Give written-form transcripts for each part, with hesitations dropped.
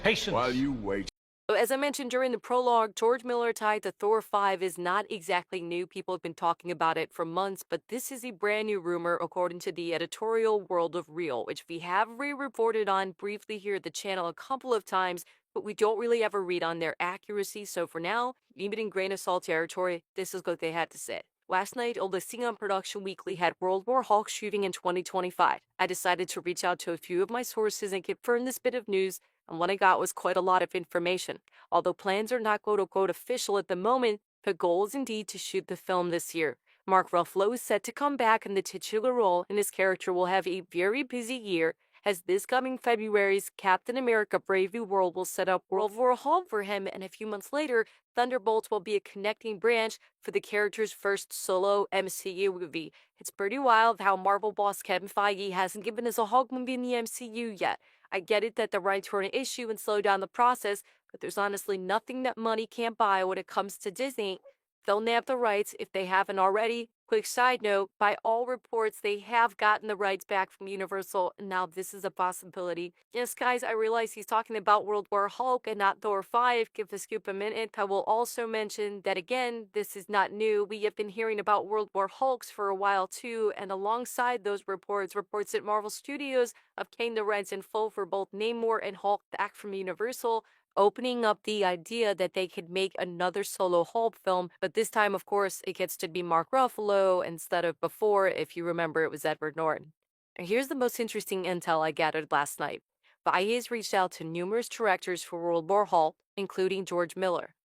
Patience. While you wait. As I mentioned during the prologue, George Miller tied to Thor 5 is not exactly new. People have been talking about it for months, but this is a brand new rumor according to the editorial World of Real, which we have re-reported on briefly here at the channel a couple of times, but we don't really ever read on their accuracy. So for now, leave it in grain of salt territory. This is what they had to say. Last night, Old Singham Production Weekly had World War Hulk shooting in 2025. I decided to reach out to a few of my sources and confirm this bit of news, and what I got was quite a lot of information. Although plans are not quote-unquote official at the moment, the goal is indeed to shoot the film this year. Mark Ruffalo is set to come back in the titular role, and his character will have a very busy year, as this coming February's Captain America Brave New World will set up World War Hulk for him, and a few months later, Thunderbolts will be a connecting branch for the character's first solo MCU movie. It's pretty wild how Marvel boss Kevin Feige hasn't given us a Hulk movie in the MCU yet. I get it that the rights were an issue and slow down the process, but there's honestly nothing that money can't buy when it comes to Disney. They'll nab the rights if they haven't already. Quick side note, by all reports, they have gotten the rights back from Universal, and now this is a possibility. Yes, guys, I realize he's talking about World War Hulk and not Thor 5. Give the scoop a minute. I will also mention that, again, this is not new. We have been hearing about World War Hulks for a while, too, and alongside those reports that Marvel Studios obtained the rights in full for both Namor and Hulk back from Universal, opening up the idea that they could make another solo Hulk film, but this time, of course, it gets to be Mark Ruffalo instead of before, if you remember, it was Edward Norton. And here's the most interesting intel I gathered last night. Feige has reached out to numerous directors for World War Hulk, including George Miller.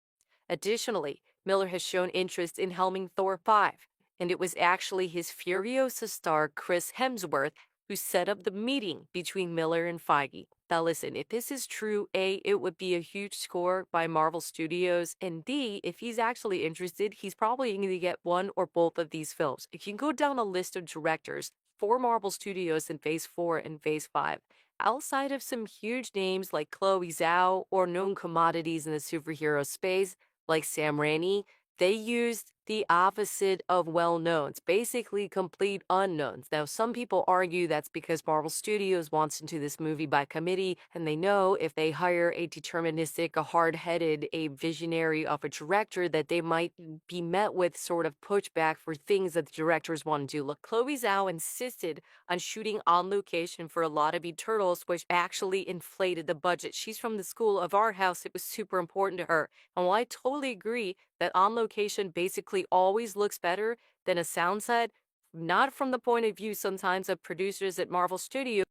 Additionally, Miller has shown interest in helming Thor 5, and it was actually his Furiosa star Chris Hemsworth who set up the meeting between Miller and Feige. Now listen, if this is true, A, it would be a huge score by Marvel Studios, and D, if he's actually interested, he's probably going to get one or both of these films. If you can go down a list of directors for Marvel Studios in Phase 4 and Phase 5, outside of some huge names like Chloe Zhao or known commodities in the superhero space like Sam Raimi, they used the opposite of well-knowns, basically complete unknowns. Now, some people argue that's because Marvel Studios wants into this movie by committee, and they know if they hire a deterministic, a hard-headed, a visionary of a director, that they might be met with sort of pushback for things that the directors want to do. Look, Chloe Zhao insisted on shooting on location for a lot of Eternals, which actually inflated the budget. She's from the school of our house. It was super important to her. And while I totally agree that on location basically always looks better than a sound set, not from the point of view sometimes of producers at Marvel Studios